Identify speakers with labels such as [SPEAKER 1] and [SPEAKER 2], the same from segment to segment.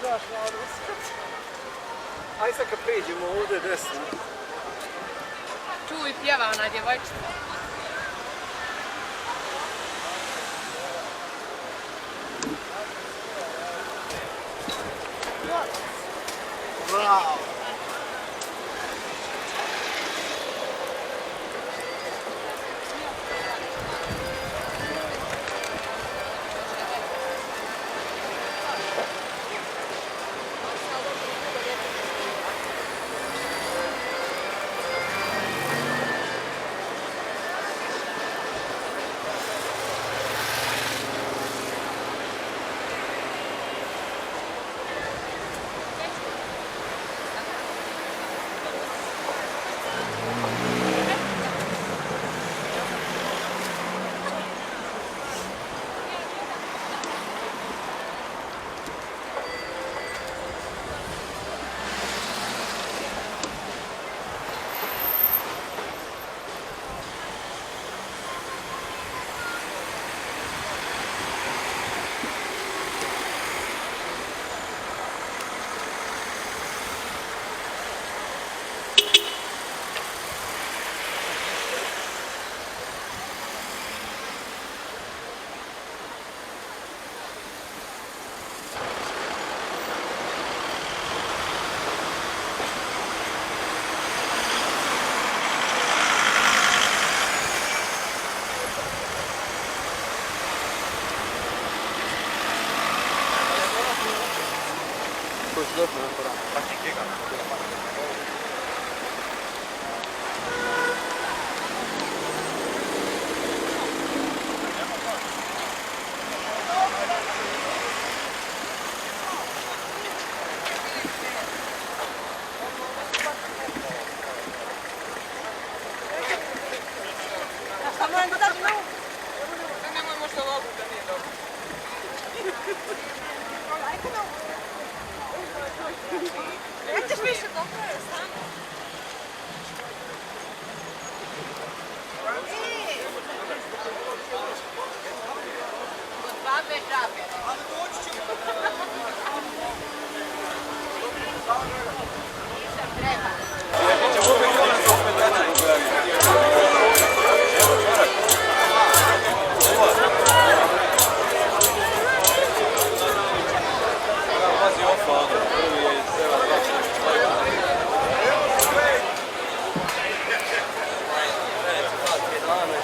[SPEAKER 1] Znaš, malo uskrat. Aj sad kad priđemo ovdje desno.
[SPEAKER 2] Tu i pjeva ona djevojčica.
[SPEAKER 1] Bravo!
[SPEAKER 2] Nećeš više dobro je samo. Kod babe žabe. Nisam treba.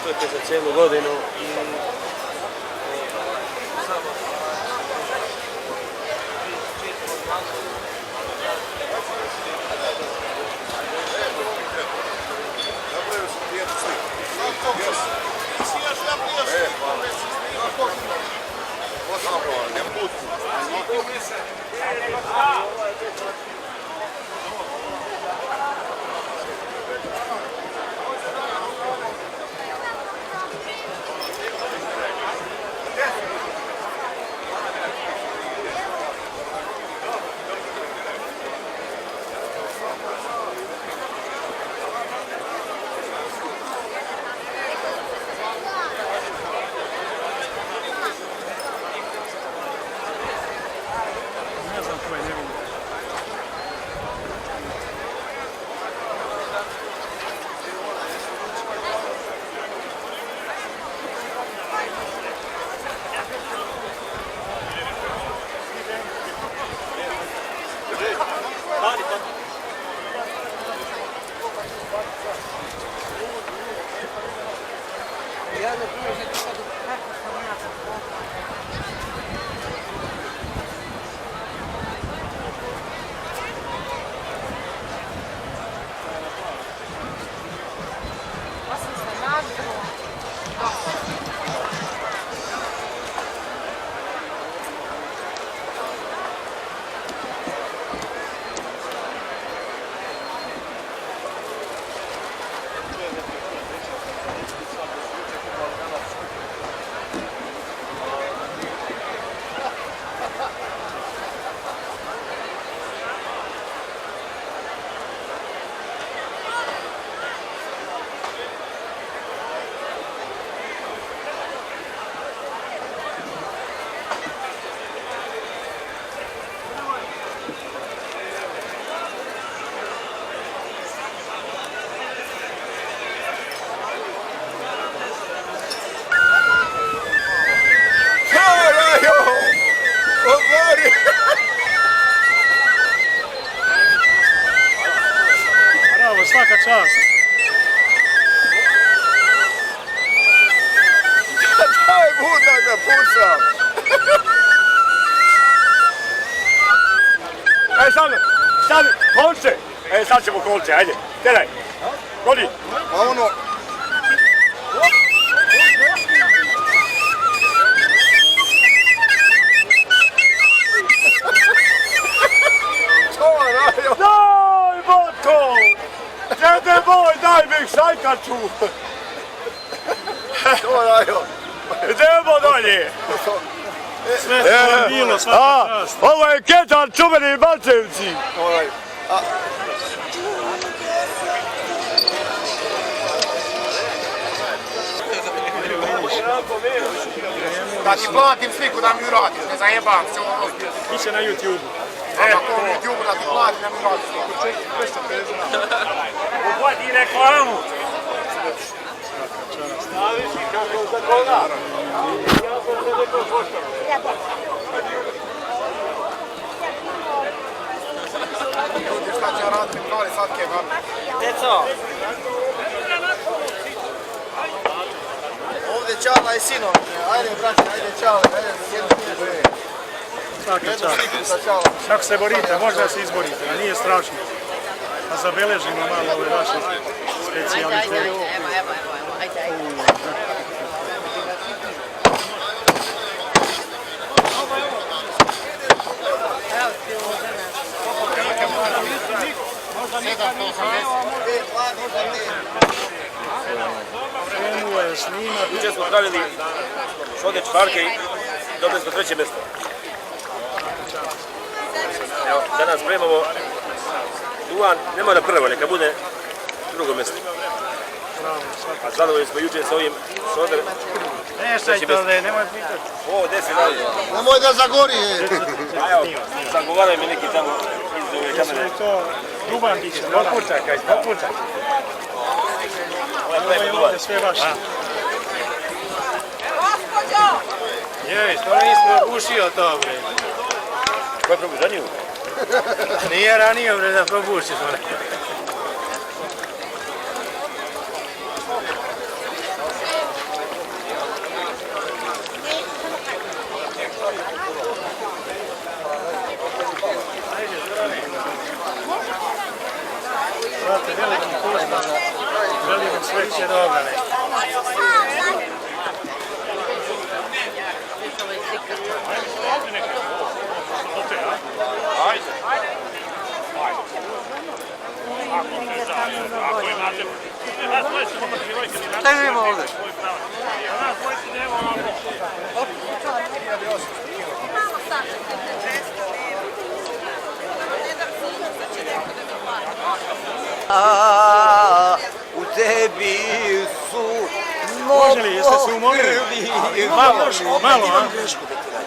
[SPEAKER 3] To je za cijelu godinu i
[SPEAKER 4] sam.
[SPEAKER 5] Sad, kolče! Sad ćemo kolče, ajde, teraj. Godi.
[SPEAKER 4] A ono...
[SPEAKER 5] Daj, Boto! Dede moj, daj mi šajkaču!
[SPEAKER 4] To je radio.
[SPEAKER 5] Idemo dalje!
[SPEAKER 3] Sve što je bilo, svaka čast.
[SPEAKER 5] Ovo je Ketar čuveni Mačevci!
[SPEAKER 4] Da ti platim sliku da mi uradiš, ne zajebam se ovo.
[SPEAKER 3] Biće na YouTube.
[SPEAKER 4] Ako na YouTube da ti platim da mi uradiš sliku.
[SPEAKER 5] Uhvati reklamu! Staviš i kako za koga?
[SPEAKER 4] Šta će raditi, kali sad kebab?
[SPEAKER 1] Deco!
[SPEAKER 4] Ovdje Čala i sinom. Ajde, braće, ajde Čale, ajde, sjedite.
[SPEAKER 3] Svaka
[SPEAKER 4] Jednu
[SPEAKER 3] čast.
[SPEAKER 4] sliku sa Čalom.
[SPEAKER 3] Kako se borite, možda se izborite, a nije strašno. A zabeležimo malo ove vaše specijalitete. Krenuo je snimak.
[SPEAKER 5] Jučer smo pravili šode čvarke i dobili smo 3. mjesto. Evo, danas spremamo duvan, ne mora prvo, neka bude 2. mjesto. A zadovoljni smo jučer sa ovim šoder.
[SPEAKER 3] Nešajte ovdje, nemoj pitati.
[SPEAKER 5] O, 10 dalje.
[SPEAKER 4] Nemoj da zagori.
[SPEAKER 5] Evo, zagovaraju mi neki tamo iz ove
[SPEAKER 3] Mislim da
[SPEAKER 5] kamere.
[SPEAKER 3] je to duvan biće. Popučak, kaj, popučak. Ovo je ovdje sve vaše.
[SPEAKER 6] Jej, skoro nismo probušio to, bre.
[SPEAKER 5] Ko je probu zaniju?
[SPEAKER 6] Nije ranio, bre, da probušiš, bre.
[SPEAKER 3] Znate, veliki pozdrav. Želim vam sreće dobra, ne.
[SPEAKER 1] Šta imamo ovdje?
[SPEAKER 4] U tebi su
[SPEAKER 3] Može li, jeste se umorili? Malo, a?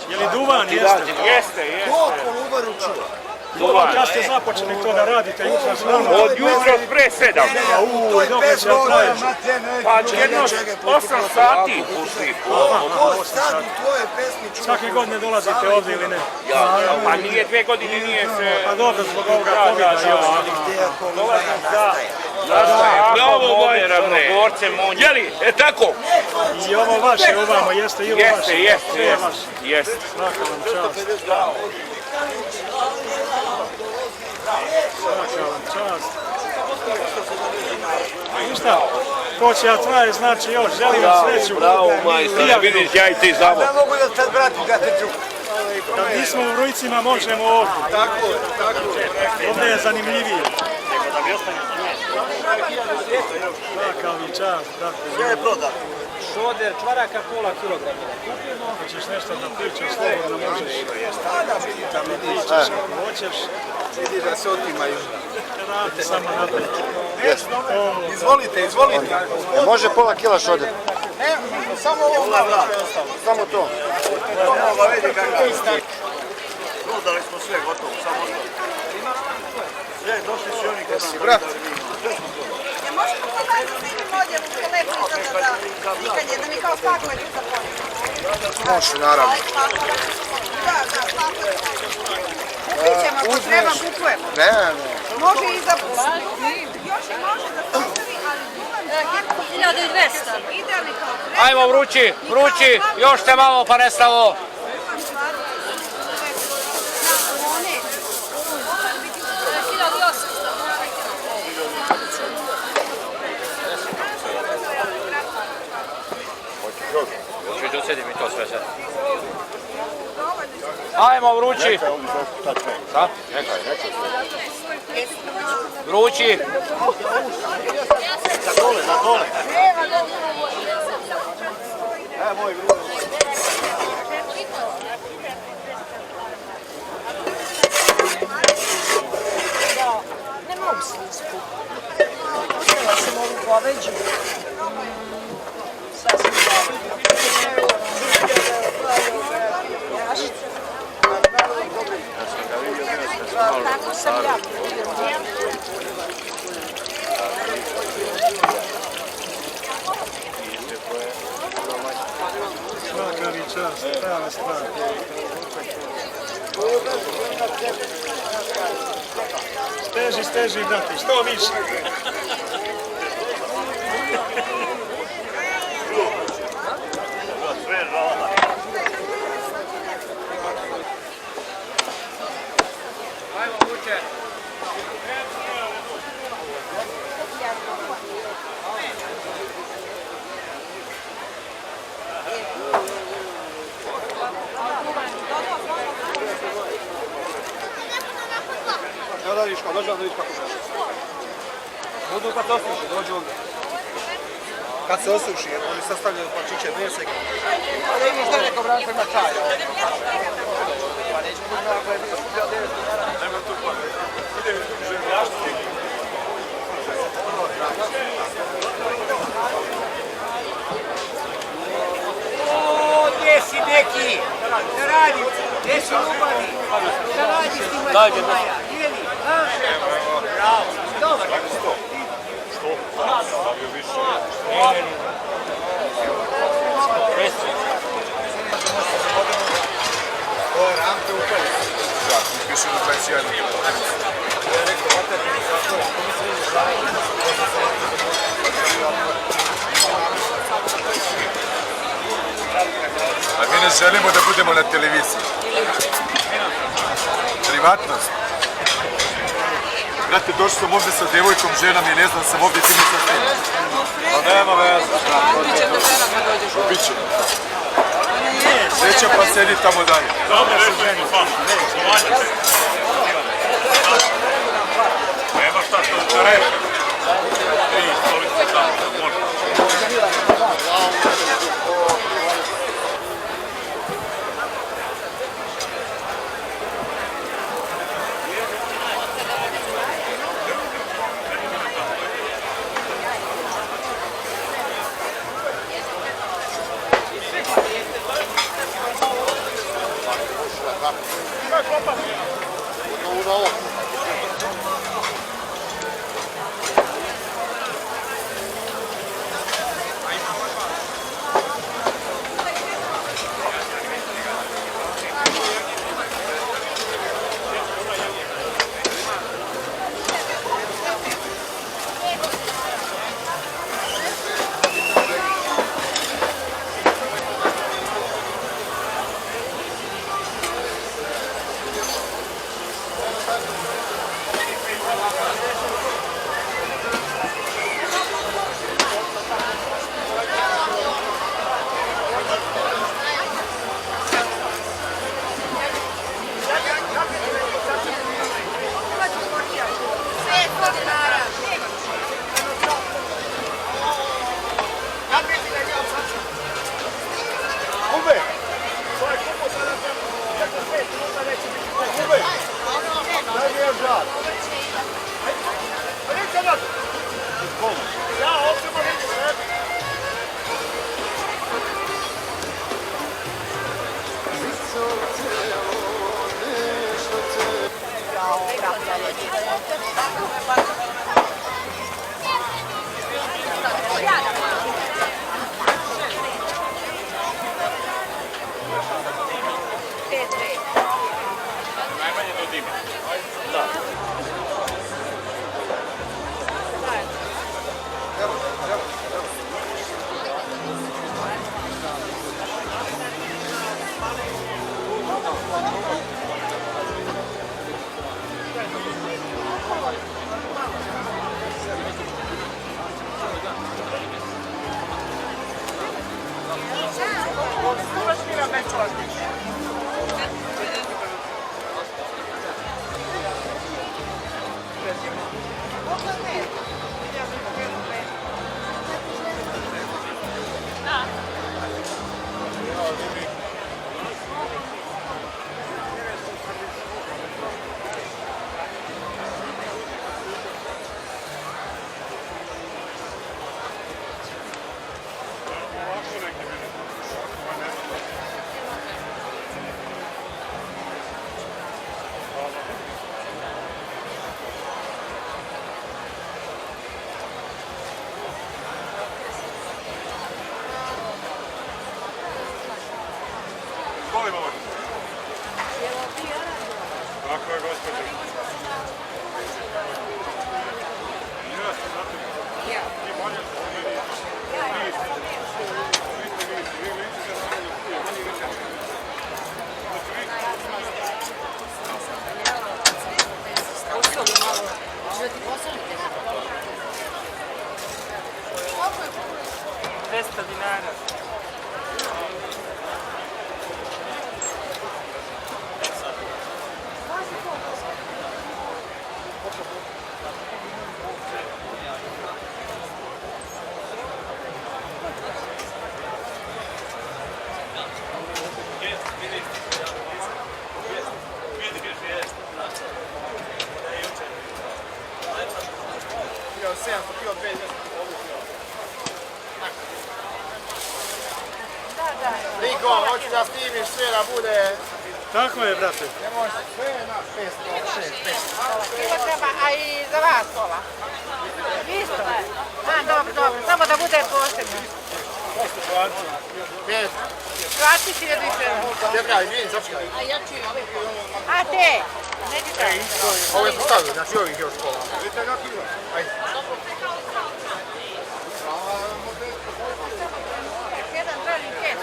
[SPEAKER 3] Je li duvan, jeste? Duvan, kad ste započeli to da radite, jutro slavno?
[SPEAKER 5] Od jutra pre 7.
[SPEAKER 3] I dok će traje?
[SPEAKER 5] Pa jedno 8 sati pušli.
[SPEAKER 3] Svake godine dolazite ovdje ili ne?
[SPEAKER 5] Pa nije 2 godine, nije se...
[SPEAKER 3] Pa dobro, zbog ovoga COVID-a.
[SPEAKER 5] Dolazim za... Bravo, moje ravnogorce, monje. Jeli, tako?
[SPEAKER 3] I ovo vaše ovamo, jeste i ovo vaše? Sve je vaše.
[SPEAKER 5] Jeste.
[SPEAKER 3] Svaka vam čast. Svaka vam čast. Ništa, ko će ja traje, znači još, želim vam sreću.
[SPEAKER 5] Bravo, majstor, vidiš, ja i ti znamo.
[SPEAKER 4] Ne mogu da sad vratim, da te ču.
[SPEAKER 3] Kad nismo u Vrujcima, možemo ovdje.
[SPEAKER 4] Tako je.
[SPEAKER 3] Ovdje je zanimljivije. Svaka mi čast, brate.
[SPEAKER 4] Sve je prodat.
[SPEAKER 1] Šoder čvaraka pola kilograma.
[SPEAKER 3] Hoćeš nešto da pričaš, slobodno možeš. Da mi pričaš ako hoćeš.
[SPEAKER 4] Vidi da se otimaju.
[SPEAKER 3] Radi samo naprijed.
[SPEAKER 4] Izvolite. Može pola kila šode. Samo ovo samo to. Ovo vidi kako je stak. Prodali smo sve, gotovo, samo to. Sve, došli su oni kad si, brat.
[SPEAKER 7] Ja možemo pogledati s nekim odjevom u kolekciju za slikanje, da mi kao spakove tu započemo.
[SPEAKER 4] Može, naravno.
[SPEAKER 7] Da, spakove. Kupit ćemo, ako treba kupujemo.
[SPEAKER 4] Ne.
[SPEAKER 7] Može i za... Još i može da postavi, ali duvan 1200. Idealni kao
[SPEAKER 6] Ajmo vrući, vrući, još te malo pa nestalo. Hoću da osjedim i to sve sad. Ajmo vrući. Šta? Nekaj. Vrući.
[SPEAKER 4] Na dole. Moj vrući.
[SPEAKER 7] Ne mogu slisku. Htjela sam ovu goveđu. Sasvim dobro. Tako sam ja.
[SPEAKER 3] Svaka mi čast, prava stvar. Steži, brate, što više.
[SPEAKER 6] Ajmo vruće.
[SPEAKER 1] Evo da vidiš kako, dođi vam da vidiš kako žeš. Budu kad se osuši, dođi ovdje. Kad se osuši, jer oni sastavljaju parčiće 2 sekunde. Pa da imaš da neko branko ima čaj. Pa neće biti ako je bio skupljao 9 dinara. Nema tu pa. Ide žemljašti.
[SPEAKER 6] O, gdje si neki? Da radi, gdje si ljubavi? Da radi s tim maja, jeli? Bravo, dobar.
[SPEAKER 1] Ovo je rampe upali. Da, tu piše do 21. Ja rekao, vaterni kako je, to mi se vidi slavno.
[SPEAKER 8] A mi ne želimo da budemo na televiziji. Privatnost. Brate, došli sam ovdje sa devojkom, ženom i ne znam, sam ovdje ti mi sa svim. Pa nema veze. Biće. Sreća pa sedi tamo dalje.
[SPEAKER 3] Dobro, rekli smo vam.
[SPEAKER 8] Nema šta što reći. Toliko tamo, možda.
[SPEAKER 3] Tako je, gospođo.
[SPEAKER 4] Niko, hoću da snimiš sve da bude...
[SPEAKER 3] Tako je, brate.
[SPEAKER 4] Ne može sve na 500, 600.
[SPEAKER 2] Ivo treba, a i za vas pola. Isto? A, dobro, dobro. Samo da bude posebno.
[SPEAKER 4] 5.
[SPEAKER 2] 20.000.
[SPEAKER 4] Čekaj, vidim, začekaj.
[SPEAKER 2] A te? Neđi tako.
[SPEAKER 4] Ove smo stavili, znači ovih još pola. Ajde.
[SPEAKER 2] Jedan brali 5.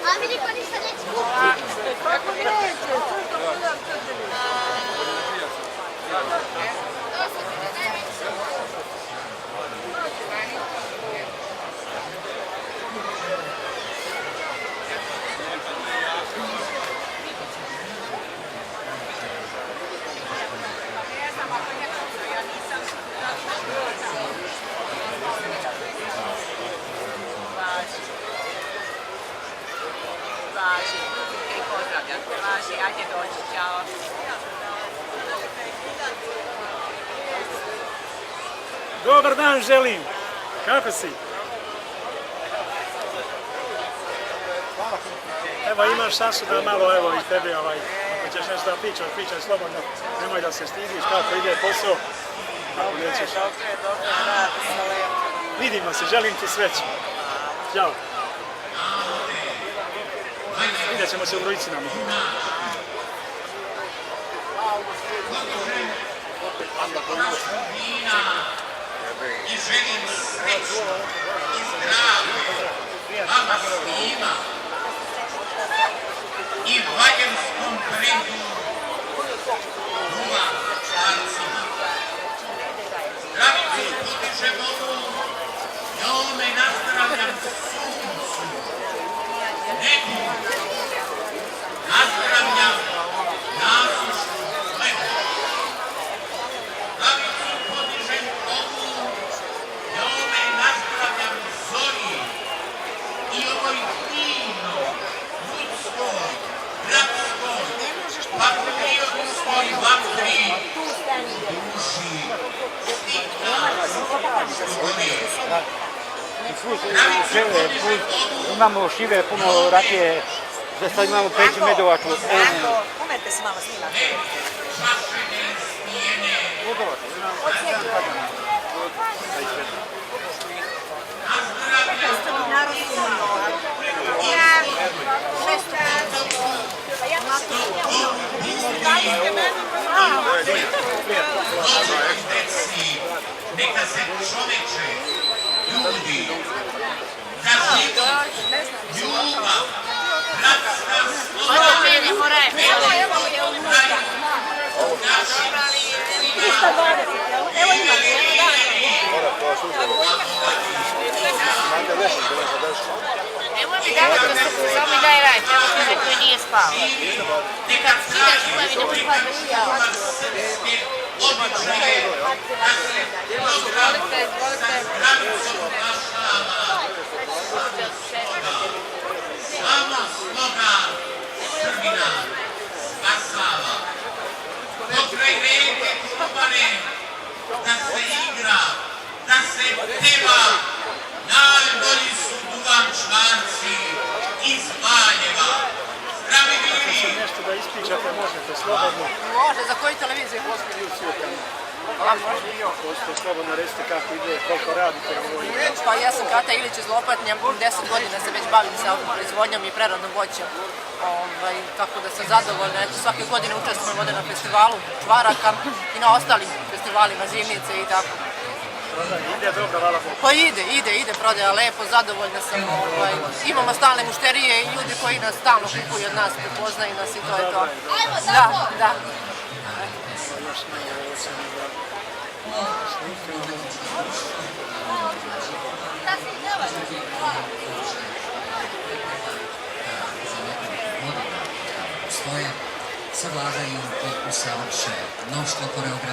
[SPEAKER 7] A mi niko ništa neće kupiti. Kako neće?
[SPEAKER 2] Važi. I pozdravljam te, Važi. Ajde dođi, čao.
[SPEAKER 3] Dobar dan želim. Kako si? Evo imaš šansu da malo evo i tebi ako ćeš nešto da pričaj slobodno. Nemoj da se stidiš kako ide posao. Ako nećeš. Vidimo se, želim ti sreću. Ćao. Vidjet ćemo se u Brojcinama.
[SPEAKER 9] I želim sreću i zdravlje vama svima i valjevskom brendu Duvan Čvarcima. Zdravicu podižem ovu, njome nazdravljam suncu, nebu, nazdravljam nasušnu lebu. Zdravicu podižem ovu, njome nazdravljam zori i ovoj divno, ljudskoj, bratskoj, patriotskoj vatri duši
[SPEAKER 6] Imamo šive, puno rakije, sad imamo peću medovaču.
[SPEAKER 7] Umete se malo snimati.
[SPEAKER 9] Neka se čoveče, ljudi, za život, ljubav, bratska, sloboda,
[SPEAKER 2] Nemoj mi davati da se samo mi daj raj, evo ti koji nije spao.
[SPEAKER 9] neka caruje čovjeka srpske običaje, da se program sa zdravicom našava. Samo slogan Srbina spasava. Pokraj reke Kurbane, da se igra, da se peva, najbolji su Duvan Čvarci iz Valjeva. Zdravi bili!
[SPEAKER 3] Nešto da ispričate možete slobodno.
[SPEAKER 2] Može, za koju televiziju postoji?
[SPEAKER 3] Posto slobodno recite kako ide, koliko radite ovo.
[SPEAKER 2] Pa ja sam Kata Ilić iz Lopatnja, 10 godina se već bavim sa proizvodnjom i preradnom voćem. Tako da sam zadovoljna. Eto, svake godine učestvujem ovdje na festivalu čvaraka i na ostalim festivalima zimnice i tako.
[SPEAKER 3] Ide dobro, hvala Bogu.
[SPEAKER 2] Pa ide prodaja lepo, zadovoljna sam. Imamo stalne mušterije i ljudi koji nas stalno kupuju od nas, prepoznaju nas i to je to. Da.
[SPEAKER 10] Stoje, savladaju i usavrše mnoštvo koreografija.